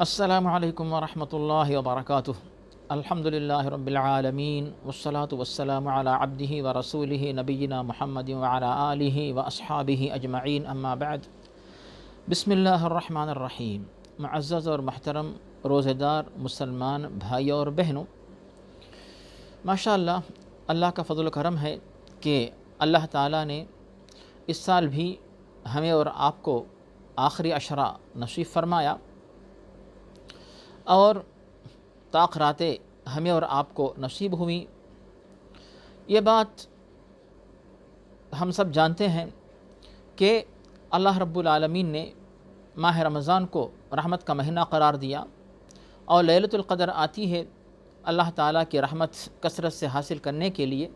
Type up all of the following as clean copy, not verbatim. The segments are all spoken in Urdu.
السلام علیکم ورحمۃ اللہ وبرکاتہ۔ الحمد للہ رب العالمین والصلاة والسلام علی عبدہ ورسولہ نبینا محمد وعلی آلہ واصحابہ اجمعین، اما بعد۔ بسم اللہ الرحمن الرحیم۔ معزز اور محترم روزہ دار مسلمان بھائیوں اور بہنوں، ماشاءاللہ اللہ کا فضل و کرم ہے کہ اللہ تعالیٰ نے اس سال بھی ہمیں اور آپ کو آخری عشرہ نصیب فرمایا، اور تاخراتیں ہمیں اور آپ کو نصیب ہوئیں۔ یہ بات ہم سب جانتے ہیں کہ اللہ رب العالمین نے ماہ رمضان کو رحمت کا مہینہ قرار دیا، اور لیلۃ القدر آتی ہے اللہ تعالیٰ کی رحمت کثرت سے حاصل کرنے کے لیے۔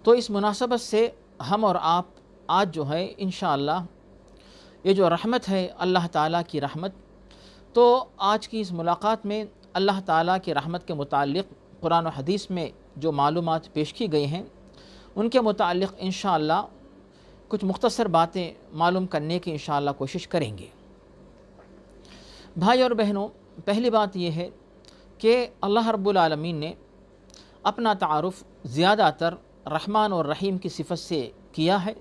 تو اس مناسبت سے ہم اور آپ آج جو ہے انشاءاللہ یہ جو رحمت ہے اللہ تعالیٰ کی رحمت، تو آج کی اس ملاقات میں اللہ تعالیٰ کی رحمت کے متعلق قرآن و حدیث میں جو معلومات پیش کی گئی ہیں ان کے متعلق انشاءاللہ کچھ مختصر باتیں معلوم کرنے کی انشاءاللہ کوشش کریں گے۔ بھائی اور بہنوں، پہلی بات یہ ہے کہ اللہ رب العالمین نے اپنا تعارف زیادہ تر رحمان اور رحیم کی صفت سے کیا ہے۔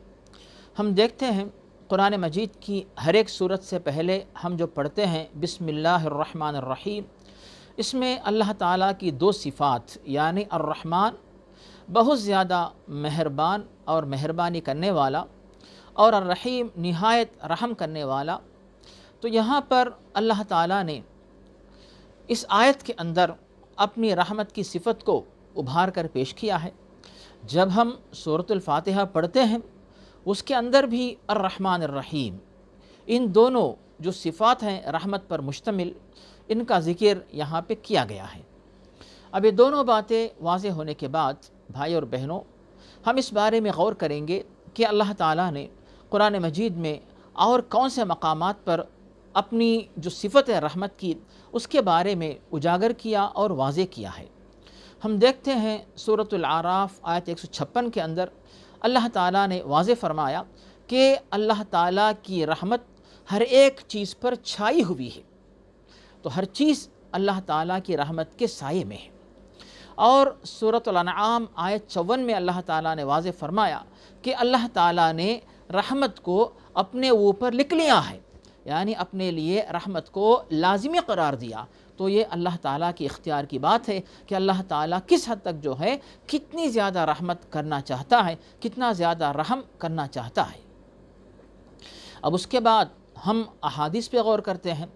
ہم دیکھتے ہیں قرآن مجید کی ہر ایک سورت سے پہلے ہم جو پڑھتے ہیں بسم اللہ الرحمن الرحیم، اس میں اللہ تعالیٰ کی دو صفات یعنی الرحمن بہت زیادہ مہربان اور مہربانی کرنے والا، اور الرحیم نہایت رحم کرنے والا۔ تو یہاں پر اللہ تعالیٰ نے اس آیت کے اندر اپنی رحمت کی صفت کو ابھار کر پیش کیا ہے۔ جب ہم سورۃ الفاتحہ پڑھتے ہیں اس کے اندر بھی الرحمن الرحیم، ان دونوں جو صفات ہیں رحمت پر مشتمل، ان کا ذکر یہاں پہ کیا گیا ہے۔ اب یہ دونوں باتیں واضح ہونے کے بعد بھائی اور بہنوں، ہم اس بارے میں غور کریں گے کہ اللہ تعالیٰ نے قرآن مجید میں اور کون سے مقامات پر اپنی جو صفت ہے رحمت کی اس کے بارے میں اجاگر کیا اور واضح کیا ہے۔ ہم دیکھتے ہیں سورۃ الاعراف آیت 156 کے اندر اللہ تعالیٰ نے واضح فرمایا کہ اللہ تعالیٰ کی رحمت ہر ایک چیز پر چھائی ہوئی ہے، تو ہر چیز اللہ تعالیٰ کی رحمت کے سائے میں ہے۔ اور سورۃ الانعام آیت 54 میں اللہ تعالیٰ نے واضح فرمایا کہ اللہ تعالیٰ نے رحمت کو اپنے اوپر لکھ لیا ہے، یعنی اپنے لیے رحمت کو لازمی قرار دیا۔ تو یہ اللہ تعالیٰ کی اختیار کی بات ہے کہ اللہ تعالیٰ کس حد تک جو ہے کتنی زیادہ رحمت کرنا چاہتا ہے، کتنا زیادہ رحم کرنا چاہتا ہے۔ اب اس کے بعد ہم احادیث پہ غور کرتے ہیں۔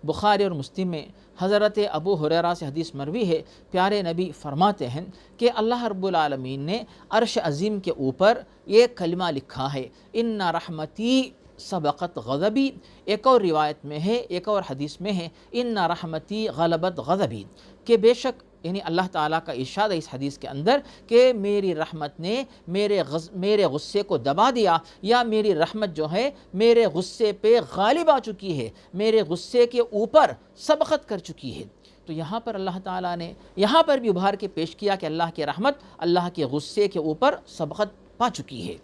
بخاری اور مسلم میں حضرت ابو ہریرہ سے حدیث مروی ہے، پیارے نبی فرماتے ہیں کہ اللہ رب العالمین نے عرش عظیم کے اوپر یہ کلمہ لکھا ہے، ان رحمتی سبقت غضبی۔ ایک اور روایت میں ہے، ایک اور حدیث میں ہے ان رحمتی غلبت غضبی، کہ بے شک یعنی اللہ تعالیٰ کا ارشاد ہے اس حدیث کے اندر کہ میری رحمت نے میرے غصے کو دبا دیا، یا میری رحمت جو ہے میرے غصے پہ غالب آ چکی ہے، میرے غصے کے اوپر سبقت کر چکی ہے۔ تو یہاں پر اللہ تعالیٰ نے یہاں پر بھی ابھار کے پیش کیا کہ اللہ کی رحمت اللہ کے غصے کے اوپر سبقت پا چکی ہے۔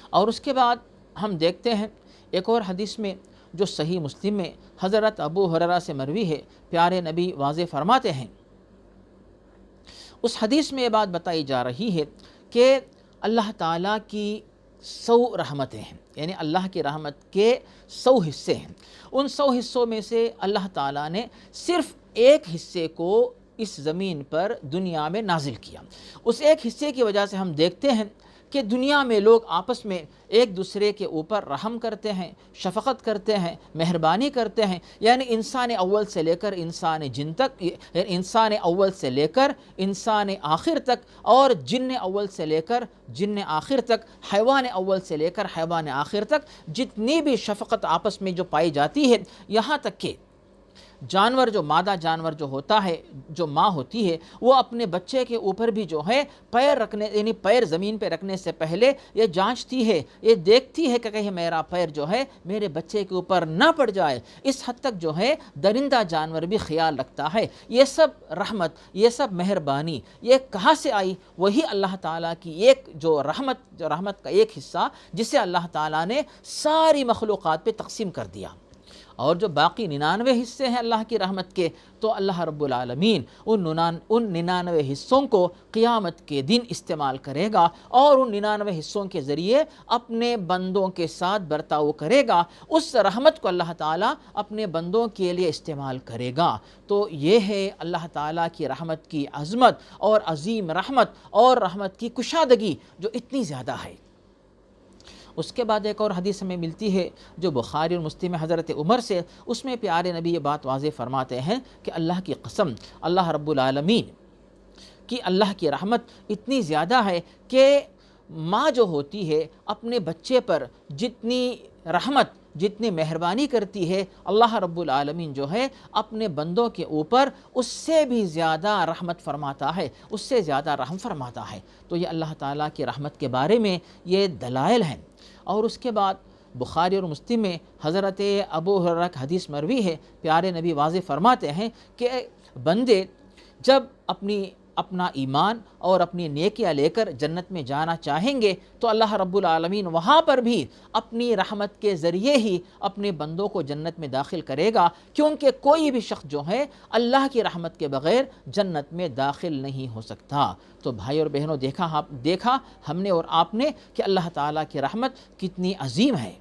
اور اس کے بعد ہم دیکھتے ہیں ایک اور حدیث میں جو صحیح مسلم میں حضرت ابو ہریرہ سے مروی ہے، پیارے نبی واضح فرماتے ہیں، اس حدیث میں یہ بات بتائی جا رہی ہے کہ اللہ تعالیٰ کی 100 رحمتیں ہیں، یعنی اللہ کی رحمت کے 100 حصے ہیں۔ ان 100 حصوں میں سے اللہ تعالیٰ نے صرف ایک حصے کو اس زمین پر دنیا میں نازل کیا۔ اس ایک حصے کی وجہ سے ہم دیکھتے ہیں کہ دنیا میں لوگ آپس میں ایک دوسرے کے اوپر رحم کرتے ہیں، شفقت کرتے ہیں، مہربانی کرتے ہیں، یعنی انسان اول سے لے کر انسان جن تک، انسان اول سے لے کر انسان آخر تک، اور جن اول سے لے کر جن آخر تک، حیوان اول سے لے کر حیوان آخر تک، جتنی بھی شفقت آپس میں جو پائی جاتی ہے، یہاں تک کہ جانور جو مادہ جانور جو ہوتا ہے، جو ماں ہوتی ہے، وہ اپنے بچے کے اوپر بھی جو ہے پیر رکھنے یعنی پیر زمین پہ رکھنے سے پہلے یہ جانچتی ہے، یہ دیکھتی ہے کہ کہیں میرا پیر جو ہے میرے بچے کے اوپر نہ پڑ جائے۔ اس حد تک جو ہے درندہ جانور بھی خیال رکھتا ہے۔ یہ سب رحمت، یہ سب مہربانی یہ کہاں سے آئی؟ وہی اللہ تعالیٰ کی ایک جو رحمت کا ایک حصہ جسے اللہ تعالیٰ نے ساری مخلوقات پہ تقسیم کر دیا۔ اور جو باقی 99 حصے ہیں اللہ کی رحمت کے، تو اللہ رب العالمین ان 99 حصوں کو قیامت کے دن استعمال کرے گا، اور ان 99 حصوں کے ذریعے اپنے بندوں کے ساتھ برتاؤ کرے گا، اس رحمت کو اللہ تعالیٰ اپنے بندوں کے لیے استعمال کرے گا۔ تو یہ ہے اللہ تعالیٰ کی رحمت کی عظمت اور عظیم رحمت اور رحمت کی کشادگی جو اتنی زیادہ ہے۔ اس کے بعد ایک اور حدیث ہمیں ملتی ہے جو بخاری اور مسلم میں حضرت عمر سے، اس میں پیارے نبی یہ بات واضح فرماتے ہیں کہ اللہ کی قسم، اللہ رب العالمین کی اللہ کی رحمت اتنی زیادہ ہے کہ ماں جو ہوتی ہے اپنے بچے پر جتنی رحمت، جتنی مہربانی کرتی ہے، اللہ رب العالمین جو ہے اپنے بندوں کے اوپر اس سے بھی زیادہ رحمت فرماتا ہے، اس سے زیادہ رحم فرماتا ہے۔ تو یہ اللہ تعالیٰ کی رحمت کے بارے میں یہ دلائل ہیں۔ اور اس کے بعد بخاری اور مسلم میں حضرت ابو ہریرہ کی حدیث مروی ہے، پیارے نبی واضح فرماتے ہیں کہ بندے جب اپنا ایمان اور اپنی نیکیاں لے کر جنت میں جانا چاہیں گے تو اللہ رب العالمین وہاں پر بھی اپنی رحمت کے ذریعے ہی اپنے بندوں کو جنت میں داخل کرے گا، کیونکہ کوئی بھی شخص جو ہے اللہ کی رحمت کے بغیر جنت میں داخل نہیں ہو سکتا۔ تو بھائی اور بہنوں، دیکھا ہم نے اور آپ نے کہ اللہ تعالیٰ کی رحمت کتنی عظیم ہے۔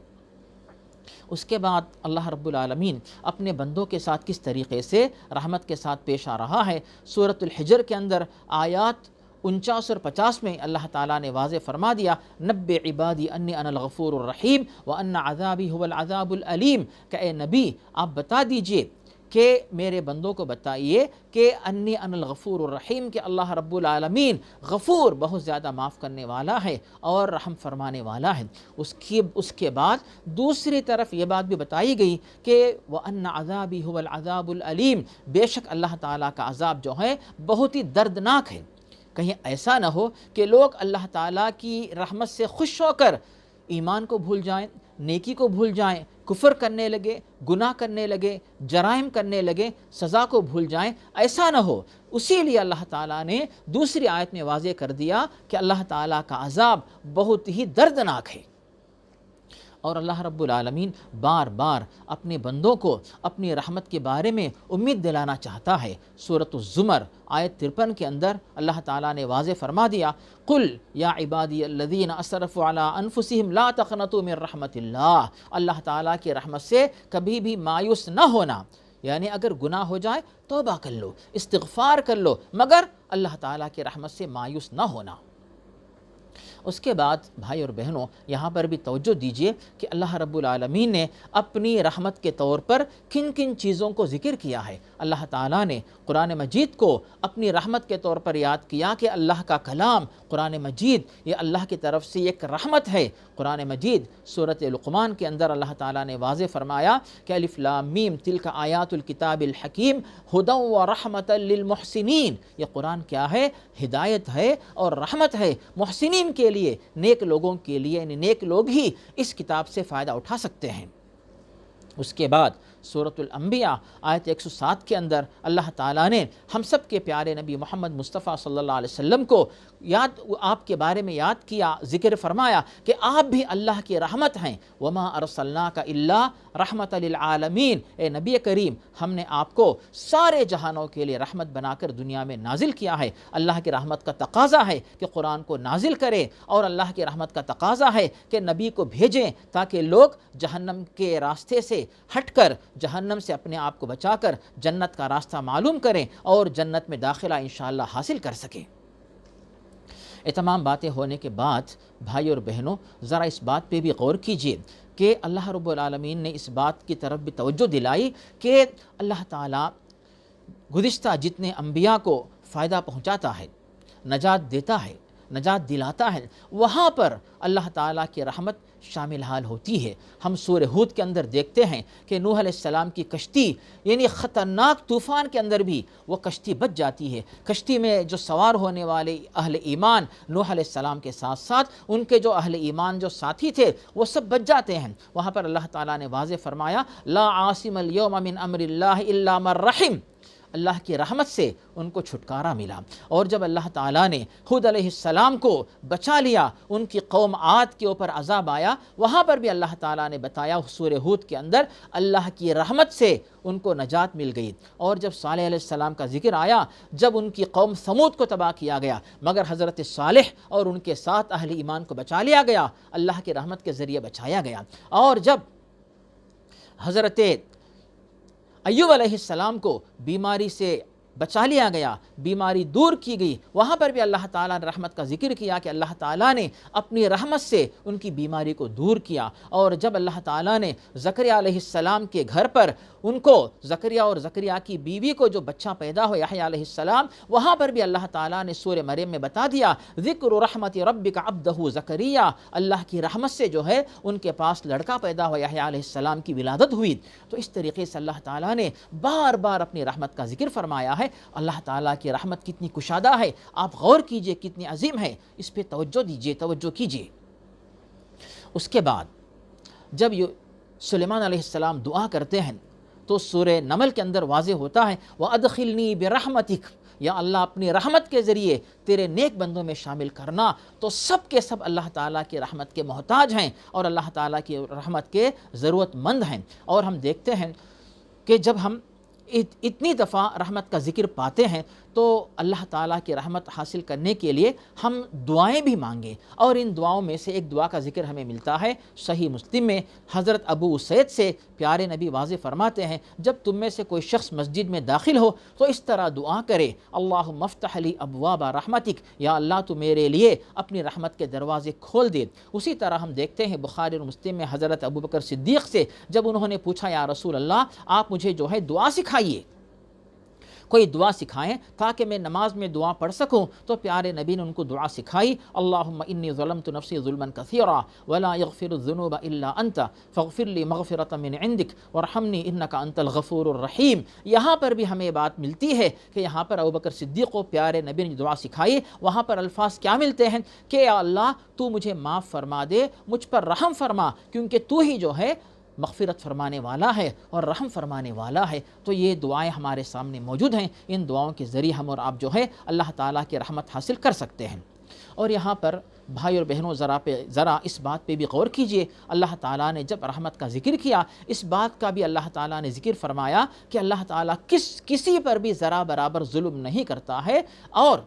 اس کے بعد اللہ رب العالمین اپنے بندوں کے ساتھ کس طریقے سے رحمت کے ساتھ پیش آ رہا ہے، سورۃ الحجر کے اندر آیات 49 اور 50 میں اللہ تعالیٰ نے واضح فرما دیا، نبّ عبادی انی انا الغفور الرحیم وان عذابی هو العذاب العلیم، کہ اے نبی آپ بتا دیجئے کہ میرے بندوں کو بتائیے کہ انی انا الغفور الرحیم، کہ اللہ رب العالمین غفور، بہت زیادہ معاف کرنے والا ہے اور رحم فرمانے والا ہے۔ اس کے بعد دوسری طرف یہ بات بھی بتائی گئی کہ وَأَنَّ عَذَابِي هُوَ الْعَذَابُ الْأَلِيمُ، بے شک اللہ تعالیٰ کا عذاب جو ہے بہت ہی دردناک ہے۔ کہیں ایسا نہ ہو کہ لوگ اللہ تعالیٰ کی رحمت سے خوش ہو کر ایمان کو بھول جائیں، نیکی کو بھول جائیں، کفر کرنے لگے، گناہ کرنے لگے، جرائم کرنے لگے، سزا کو بھول جائیں، ایسا نہ ہو۔ اسی لیے اللہ تعالیٰ نے دوسری آیت میں واضح کر دیا کہ اللہ تعالیٰ کا عذاب بہت ہی دردناک ہے۔ اور اللہ رب العالمین بار بار اپنے بندوں کو اپنی رحمت کے بارے میں امید دلانا چاہتا ہے۔ سورۃ الزمر آیت 53 کے اندر اللہ تعالیٰ نے واضح فرما دیا، قل یا عبادی الذین اسرفوا علی انفسہم لا تقنطوا من رحمت اللہ، اللہ تعالیٰ کی رحمت سے کبھی بھی مایوس نہ ہونا، یعنی اگر گناہ ہو جائے توبہ کر لو، استغفار کر لو، مگر اللہ تعالیٰ کی رحمت سے مایوس نہ ہونا۔ اس کے بعد بھائی اور بہنوں، یہاں پر بھی توجہ دیجئے کہ اللہ رب العالمین نے اپنی رحمت کے طور پر کن کن چیزوں کو ذکر کیا ہے۔ اللہ تعالیٰ نے قرآن مجید کو اپنی رحمت کے طور پر یاد کیا کہ اللہ کا کلام قرآن مجید یہ اللہ کی طرف سے ایک رحمت ہے۔ قرآن مجید سورۃ لقمان کے اندر اللہ تعالیٰ نے واضح فرمایا کہ الف لام میم تلک آیات الکتاب الحکیم ھدی ورحمۃ للمحسنین، یہ قرآن کیا ہے؟ ہدایت ہے اور رحمت ہے محسنین کے لیے، نیک لوگوں کے لیے، یعنی نیک لوگ ہی اس کتاب سے فائدہ اٹھا سکتے ہیں۔ اس کے بعد سورۃ الانبیاء آیت 107 کے اندر اللہ تعالیٰ نے ہم سب کے پیارے نبی محمد مصطفیٰ صلی اللہ علیہ وسلم کو آپ کے بارے میں یاد کیا، ذکر فرمایا کہ آپ بھی اللہ کی رحمت ہیں، وما ارسلناک الا رحمت للعالمین، اے نبی کریم ہم نے آپ کو سارے جہانوں کے لیے رحمت بنا کر دنیا میں نازل کیا ہے۔ اللہ کی رحمت کا تقاضا ہے کہ قرآن کو نازل کرے، اور اللہ کی رحمت کا تقاضا ہے کہ نبی کو بھیجیں تاکہ لوگ جہنم کے راستے سے ہٹ کر، جہنم سے اپنے آپ کو بچا کر جنت کا راستہ معلوم کریں اور جنت میں داخلہ انشاءاللہ حاصل کر سکیں۔ یہ تمام باتیں ہونے کے بعد بھائی اور بہنوں، ذرا اس بات پہ بھی غور کیجئے کہ اللہ رب العالمین نے اس بات کی طرف بھی توجہ دلائی کہ اللہ تعالیٰ گزشتہ جتنے انبیاء کو فائدہ پہنچاتا ہے، نجات دیتا ہے، نجات دلاتا ہے، وہاں پر اللہ تعالیٰ کی رحمت شامل حال ہوتی ہے۔ ہم سورہ ہود کے اندر دیکھتے ہیں کہ نوح علیہ السلام کی کشتی، یعنی خطرناک طوفان کے اندر بھی وہ کشتی بچ جاتی ہے۔ کشتی میں جو سوار ہونے والے اہل ایمان نوح علیہ السلام کے ساتھ ساتھ ان کے جو اہل ایمان جو ساتھی تھے وہ سب بچ جاتے ہیں۔ وہاں پر اللہ تعالیٰ نے واضح فرمایا لا عاصم اليوم من امر اللہ الا من رحم، اللہ کی رحمت سے ان کو چھٹکارا ملا۔ اور جب اللہ تعالیٰ نے ہود علیہ السلام کو بچا لیا، ان کی قوم عاد کے اوپر عذاب آیا، وہاں پر بھی اللہ تعالیٰ نے بتایا سورہ ہود کے اندر اللہ کی رحمت سے ان کو نجات مل گئی۔ اور جب صالح علیہ السلام کا ذکر آیا، جب ان کی قوم ثمود کو تباہ کیا گیا مگر حضرت صالح اور ان کے ساتھ اہل ایمان کو بچا لیا گیا، اللہ کی رحمت کے ذریعے بچایا گیا۔ اور جب حضرت ایوب علیہ السلام کو بیماری سے بچا لیا گیا، بیماری دور کی گئی، وہاں پر بھی اللہ تعالیٰ نے رحمت کا ذکر کیا کہ اللہ تعالیٰ نے اپنی رحمت سے ان کی بیماری کو دور کیا۔ اور جب اللہ تعالیٰ نے زکریہ علیہ السلام کے گھر پر ان کو زکریہ اور زکریہ کی بیوی کو جو بچہ پیدا ہو یحییٰ علیہ السلام، وہاں پر بھی اللہ تعالیٰ نے سورہ مریم میں بتا دیا ذکر رحمت ربک عبدہ زکریہ، اللہ کی رحمت سے جو ہے ان کے پاس لڑکا پیدا ہو، یحییٰ علیہ السلام کی ولادت ہوئی۔ تو اس طریقے سے اللہ تعالیٰ نے بار بار اپنی رحمت کا ذکر فرمایا ہے۔ اللہ تعالیٰ کی رحمت کتنی کشادہ ہے، آپ غور کیجئے، کتنی عظیم ہے، اس پہ توجہ دیجئے، توجہ کیجئے۔ اس کے بعد جب سلیمان علیہ السلام دعا کرتے ہیں تو سورہ نمل کے اندر واضح ہوتا ہے وَأَدْخِلْنِي بِرَحْمَتِكَ، یا اللہ اپنی رحمت کے ذریعے تیرے نیک بندوں میں شامل کرنا۔ تو سب کے سب اللہ تعالیٰ کی رحمت کے محتاج ہیں اور اللہ تعالیٰ کی رحمت کے ضرورت مند ہیں۔ اور ہم دیکھتے ہیں کہ جب ہم اتنی دفعہ رحمت کا ذکر پاتے ہیں تو اللہ تعالیٰ کی رحمت حاصل کرنے کے لیے ہم دعائیں بھی مانگیں، اور ان دعاؤں میں سے ایک دعا کا ذکر ہمیں ملتا ہے صحیح مسلم میں، حضرت ابو اسید سے پیارے نبی واضح فرماتے ہیں جب تم میں سے کوئی شخص مسجد میں داخل ہو تو اس طرح دعا کرے اللہم افتح لی ابواب رحمتک، یا اللہ تو میرے لیے اپنی رحمت کے دروازے کھول دے۔ اسی طرح ہم دیکھتے ہیں بخاری اور مسلم میں حضرت ابوبکر صدیق سے جب انہوں نے پوچھا یا رسول اللہ آپ مجھے جو ہے دعا سکھائیے، کوئی دعا سکھائیں تاکہ میں نماز میں دعا پڑھ سکوں، تو پیارے نبی نے ان کو دعا سکھائی اللہم انی ظلمت نفسی ظلما کثیرا ولا یغفر الذنوب الا انت فاغفر لی مغفرۃ من عندک وارحمنی انک انت الغفور الرحیم۔ یہاں پر بھی ہمیں بات ملتی ہے کہ یہاں پر ابوبکر صدیق کو پیارے نبی نے دعا سکھائی، وہاں پر الفاظ کیا ملتے ہیں کہ یا اللہ تو مجھے معاف فرما دے، مجھ پر رحم فرما، کیونکہ تو ہی جو ہے مغفرت فرمانے والا ہے اور رحم فرمانے والا ہے۔ تو یہ دعائیں ہمارے سامنے موجود ہیں، ان دعاؤں کے ذریعے ہم اور آپ جو ہے اللہ تعالیٰ کی رحمت حاصل کر سکتے ہیں۔ اور یہاں پر بھائی اور بہنوں ذرا اس بات پہ بھی غور کیجئے، اللہ تعالیٰ نے جب رحمت کا ذکر کیا اس بات کا بھی اللہ تعالیٰ نے ذکر فرمایا کہ اللہ تعالیٰ کسی پر بھی ذرا برابر ظلم نہیں کرتا ہے۔ اور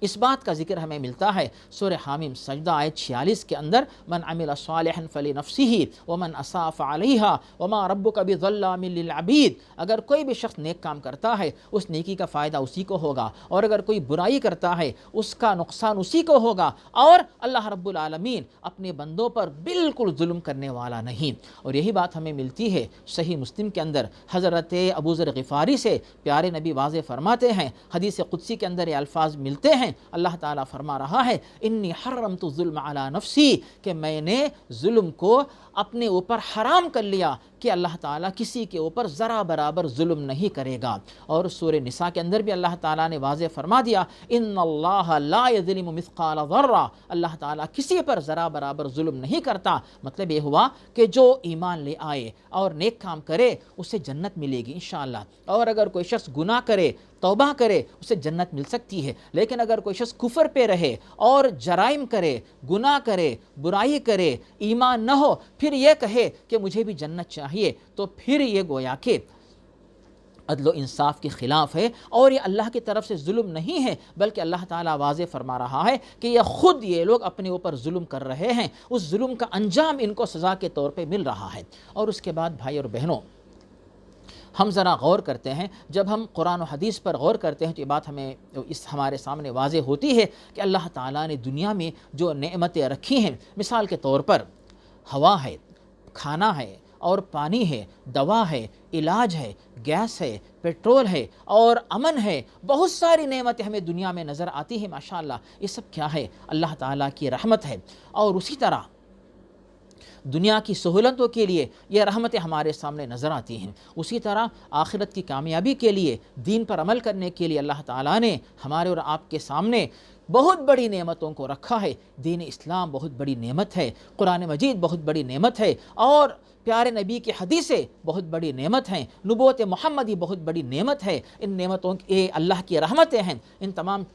اس بات کا ذکر ہمیں ملتا ہے سورہ حامیم سجدہ آیت 46 کے اندر من عمل صالحا فلنفسہ ومن اساء فعلیہا وما ربک بظلام للعبید، اگر کوئی بھی شخص نیک کام کرتا ہے اس نیکی کا فائدہ اسی کو ہوگا، اور اگر کوئی برائی کرتا ہے اس کا نقصان اسی کو ہوگا، اور اللہ رب العالمین اپنے بندوں پر بالکل ظلم کرنے والا نہیں۔ اور یہی بات ہمیں ملتی ہے صحیح مسلم کے اندر حضرت ابو ذر غفاری سے پیارے نبی واضح فرماتے ہیں، حدیث قدسی کے اندر یہ الفاظ ملتے ہیں، اللہ تعالیٰ فرما رہا ہے انی حرمت الظلم علی نفسی، کہ میں نے ظلم کو اپنے اوپر حرام کر لیا کہ اللہ تعالیٰ کسی کے اوپر ذرا برابر ظلم نہیں کرے گا۔ اور سورہ نساء کے اندر بھی اللہ تعالیٰ نے واضح فرما دیا ان اللہ لا یظلم مثقال ذرہ، اللہ تعالیٰ کسی پر ذرا برابر ظلم نہیں کرتا۔ مطلب یہ ہوا کہ جو ایمان لے آئے اور نیک کام کرے اسے جنت ملے گی انشاءاللہ، اور اگر کوئی شخص گناہ کرے توبہ کرے اسے جنت مل سکتی ہے، لیکن اگر کوئی شخص کفر پہ رہے اور جرائم کرے، گناہ کرے، برائی کرے، ایمان نہ ہو، پھر یہ کہے کہ مجھے بھی جنت چاہیے، تو پھر یہ گویا کہ عدل و انصاف کے خلاف ہے، اور یہ اللہ کی طرف سے ظلم نہیں ہے، بلکہ اللہ تعالیٰ واضح فرما رہا ہے کہ یہ لوگ اپنے اوپر ظلم کر رہے ہیں، اس ظلم کا انجام ان کو سزا کے طور پہ مل رہا ہے۔ اور اس کے بعد بھائی اور بہنوں ہم ذرا غور کرتے ہیں، جب ہم قرآن و حدیث پر غور کرتے ہیں تو یہ بات ہمارے سامنے واضح ہوتی ہے کہ اللہ تعالیٰ نے دنیا میں جو نعمتیں رکھی ہیں، مثال کے طور پر ہوا ہے، کھانا ہے اور پانی ہے، دوا ہے، علاج ہے، گیس ہے، پیٹرول ہے اور امن ہے، بہت ساری نعمتیں ہمیں دنیا میں نظر آتی ہیں ماشاءاللہ۔ یہ سب کیا ہے؟ اللہ تعالیٰ کی رحمت ہے۔ اور اسی طرح دنیا کی سہولتوں کے لیے یہ رحمتیں ہمارے سامنے نظر آتی ہیں، اسی طرح آخرت کی کامیابی کے لیے، دین پر عمل کرنے کے لیے اللہ تعالیٰ نے ہمارے اور آپ کے سامنے بہت بڑی نعمتوں کو رکھا ہے۔ دین اسلام بہت بڑی نعمت ہے، قرآن مجید بہت بڑی نعمت ہے، اور پیارے نبی کی حدیثیں بہت بڑی نعمت ہیں، نبوت محمدی بہت بڑی نعمت ہے، ان نعمتوں یہ اللہ کی رحمتیں ہیں،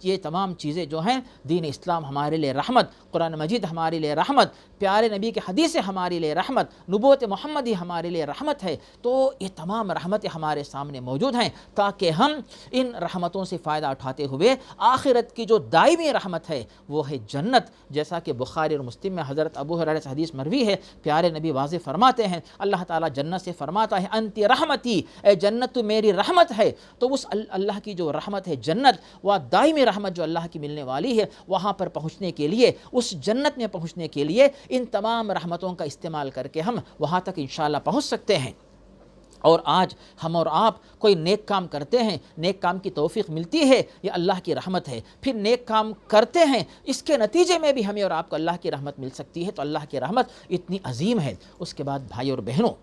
یہ تمام چیزیں جو ہیں، دین اسلام ہمارے لیے رحمت، قرآن مجید ہمارے لیے رحمت، پیارے نبی کی حدیثیں ہمارے لیے رحمت، نبوت محمدی ہمارے لیے رحمت ہے۔ تو یہ تمام رحمتیں ہمارے سامنے موجود ہیں تاکہ ہم ان رحمتوں سے فائدہ اٹھاتے ہوئے آخرت کی جو دائمی رحمت ہے وہ ہے جنت، جیسا کہ بخاری اور مسلم میں حضرت ابو ہریرہ سے حدیث مروی ہے، پیارے نبی واضح فرماتے ہیں، اللہ تعالیٰ جنت سے فرماتا ہے انتی رحمتی، اے جنت تو میری رحمت ہے۔ تو اس اللہ کی جو رحمت ہے جنت، وہ دائمی رحمت جو اللہ کی ملنے والی ہے، وہاں پر پہنچنے کے لیے، اس جنت میں پہنچنے کے لیے ان تمام رحمتوں کا استعمال کر کے ہم وہاں تک انشاءاللہ پہنچ سکتے ہیں۔ اور آج ہم اور آپ کوئی نیک کام کرتے ہیں، نیک کام کی توفیق ملتی ہے، یہ اللہ کی رحمت ہے، پھر نیک کام کرتے ہیں، اس کے نتیجے میں بھی ہمیں اور آپ کو اللہ کی رحمت مل سکتی ہے، تو اللہ کی رحمت اتنی عظیم ہے۔ اس کے بعد بھائی اور بہنوں،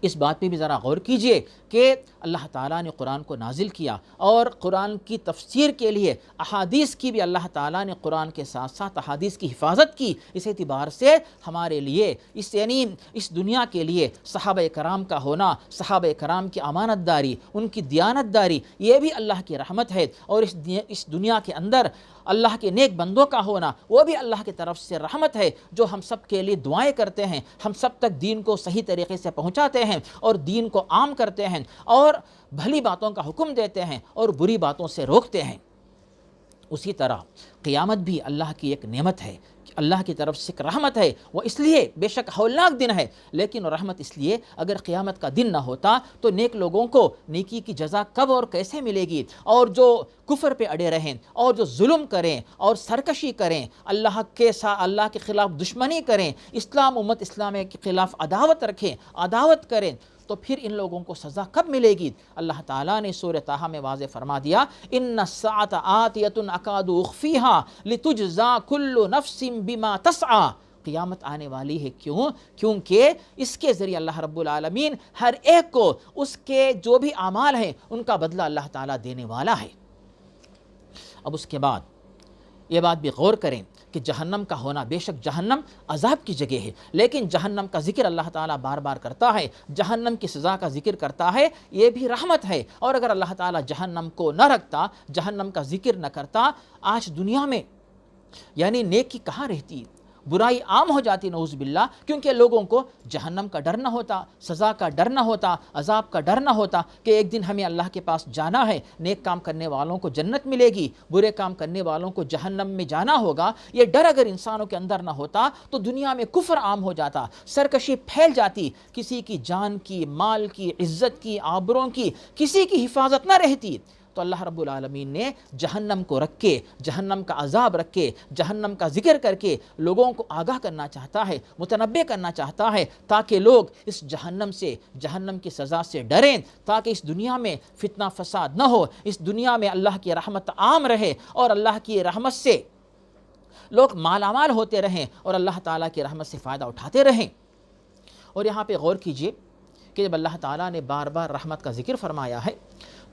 اس بات پہ بھی ذرا غور کیجئے کہ اللہ تعالیٰ نے قرآن کو نازل کیا، اور قرآن کی تفسیر کے لیے احادیث کی بھی اللہ تعالیٰ نے قرآن کے ساتھ ساتھ احادیث کی حفاظت کی۔ اس اعتبار سے ہمارے لیے اس دنیا کے لیے صحابہ کرام کا ہونا، صحابہ کرام کی امانت داری، ان کی دیانت داری، یہ بھی اللہ کی رحمت ہے، اور اس دنیا کے اندر اللہ کے نیک بندوں کا ہونا، وہ بھی اللہ کی طرف سے رحمت ہے، جو ہم سب کے لیے دعائیں کرتے ہیں، ہم سب تک دین کو صحیح طریقے سے پہنچاتے ہیں اور دین کو عام کرتے ہیں، اور بھلی باتوں کا حکم دیتے ہیں اور بری باتوں سے روکتے ہیں۔ اسی طرح قیامت بھی اللہ کی ایک نعمت ہے، اللہ کی طرف سے ایک رحمت ہے، وہ اس لیے بے شک ہولناک دن ہے، لیکن رحمت اس لیے اگر قیامت کا دن نہ ہوتا تو نیک لوگوں کو نیکی کی جزا کب اور کیسے ملے گی؟ اور جو کفر پہ اڑے رہیں اور جو ظلم کریں اور سرکشی کریں، اللہ کے خلاف دشمنی کریں، اسلام امت اسلامیہ کے خلاف عداوت کریں، تو پھر ان لوگوں کو سزا کب ملے گی؟ اللہ تعالیٰ نے سورہ طٰہٰ میں واضح فرما دیا، ان الساعۃ آتیۃ اکاد اخفیہا لتجزا کل نفس بما تسعی، قیامت آنے والی ہے، کیونکہ اس کے ذریعے اللہ رب العالمین ہر ایک کو اس کے جو بھی اعمال ہیں ان کا بدلہ اللہ تعالیٰ دینے والا ہے۔ اب اس کے بعد یہ بات بھی غور کریں کہ جہنم کا ہونا، بے شک جہنم عذاب کی جگہ ہے، لیکن جہنم کا ذکر اللہ تعالیٰ بار بار کرتا ہے، جہنم کی سزا کا ذکر کرتا ہے، یہ بھی رحمت ہے۔ اور اگر اللہ تعالیٰ جہنم کو نہ رکھتا، جہنم کا ذکر نہ کرتا، آج دنیا میں یعنی نیکی کہاں رہتی، برائی عام ہو جاتی نعوذ باللہ، کیونکہ لوگوں کو جہنم کا ڈر نہ ہوتا، سزا کا ڈر نہ ہوتا، عذاب کا ڈر نہ ہوتا کہ ایک دن ہمیں اللہ کے پاس جانا ہے، نیک کام کرنے والوں کو جنت ملے گی، برے کام کرنے والوں کو جہنم میں جانا ہوگا۔ یہ ڈر اگر انسانوں کے اندر نہ ہوتا تو دنیا میں کفر عام ہو جاتا، سرکشی پھیل جاتی، کسی کی جان کی، مال کی، عزت کی، آبروں کی کسی کی حفاظت نہ رہتی۔ تو اللہ رب العالمین نے جہنم کو رکھ کے، جہنم کا عذاب رکھ کے، جہنم کا ذکر کر کے لوگوں کو آگاہ کرنا چاہتا ہے، متنبہ کرنا چاہتا ہے، تاکہ لوگ اس جہنم کی سزا سے ڈریں، تاکہ اس دنیا میں فتنہ فساد نہ ہو، اس دنیا میں اللہ کی رحمت عام رہے، اور اللہ کی رحمت سے لوگ مالا مال ہوتے رہیں، اور اللہ تعالیٰ کی رحمت سے فائدہ اٹھاتے رہیں۔ اور یہاں پہ غور کیجئے کہ جب اللہ تعالیٰ نے بار بار رحمت کا ذکر فرمایا ہے،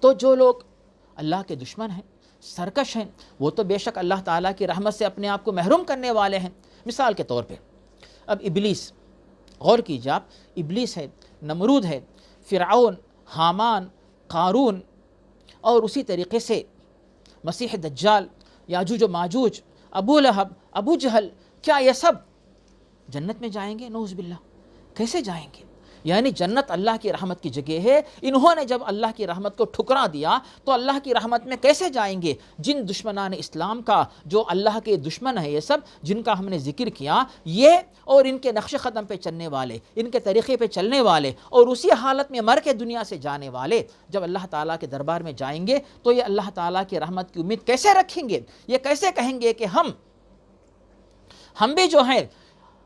تو جو لوگ اللہ کے دشمن ہیں، سرکش ہیں، وہ تو بے شک اللہ تعالیٰ کی رحمت سے اپنے آپ کو محروم کرنے والے ہیں۔ مثال کے طور پہ اب ابلیس، غور کیجئے آپ، ابلیس ہے، نمرود ہے، فرعون، حامان، قارون، اور اسی طریقے سے مسیح دجال، یاجوج و ماجوج، ابو لہب، ابو جہل، کیا یہ سب جنت میں جائیں گے؟ نعوذ باللہ، کیسے جائیں گے؟ یعنی جنت اللہ کی رحمت کی جگہ ہے، انہوں نے جب اللہ کی رحمت کو ٹھکرا دیا تو اللہ کی رحمت میں کیسے جائیں گے؟ جن دشمنان اسلام کا، جو اللہ کے دشمن ہیں، یہ سب جن کا ہم نے ذکر کیا، یہ اور ان کے نقش قدم پہ چلنے والے، ان کے طریقے پہ چلنے والے، اور اسی حالت میں مر کے دنیا سے جانے والے، جب اللہ تعالیٰ کے دربار میں جائیں گے تو یہ اللہ تعالیٰ کی رحمت کی امید کیسے رکھیں گے؟ یہ کیسے کہیں گے کہ ہم بھی جو ہیں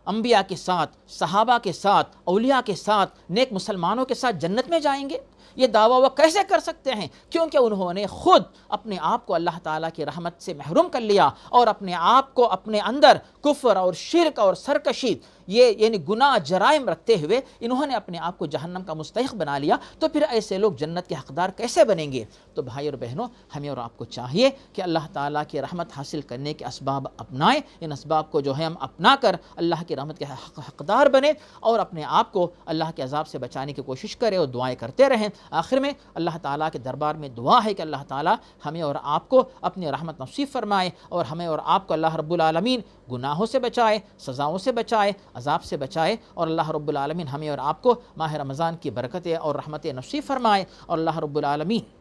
انبیاء کے ساتھ، صحابہ کے ساتھ، اولیاء کے ساتھ، نیک مسلمانوں کے ساتھ جنت میں جائیں گے؟ یہ دعویٰ وہ کیسے کر سکتے ہیں؟ کیونکہ انہوں نے خود اپنے آپ کو اللہ تعالیٰ کی رحمت سے محروم کر لیا اور اپنے آپ کو اپنے اندر کفر اور شرک اور سرکشی یہ یعنی گناہ جرائم رکھتے ہوئے انہوں نے اپنے آپ کو جہنم کا مستحق بنا لیا، تو پھر ایسے لوگ جنت کے حقدار کیسے بنیں گے؟ تو بھائی اور بہنوں، ہمیں اور آپ کو چاہیے کہ اللہ تعالیٰ کی رحمت حاصل کرنے کے اسباب اپنائیں، ان اسباب کو جو ہے ہم اپنا کر اللہ کی رحمت کے حقدار بنیں اور اپنے آپ کو اللہ کے عذاب سے بچانے کی کوشش کریں اور دعائیں کرتے رہیں۔ آخر میں اللہ تعالیٰ کے دربار میں دعا ہے کہ اللہ تعالیٰ ہمیں اور آپ کو اپنی رحمت نصیب فرمائے اور ہمیں اور آپ کو اللہ رب العالمین گناہوں سے بچائے، سزاؤں سے بچائے، عذاب سے بچائے، اور اللہ رب العالمین ہمیں اور آپ کو ماہ رمضان کی برکتیں اور رحمتیں نصیب فرمائے، اور اللہ رب العالمین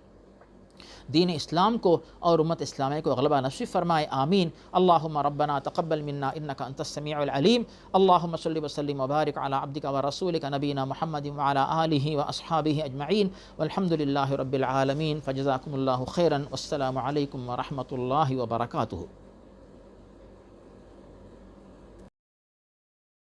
دین اسلام کو اور امت اسلامیہ کو غلبہ نصیب فرمائے، آمین۔ اللہم ربنا تقبل منا انکا انت السمیع العلیم، اللہم صلی وسلم وبارک علی عبدک ورسولک نبینا محمد وعلی آلہ واصحابہ اجمعین، والحمد للہ رب العالمین، فجزاکم اللہ خیرا، والسلام علیکم ورحمۃ اللہ وبرکاتہ۔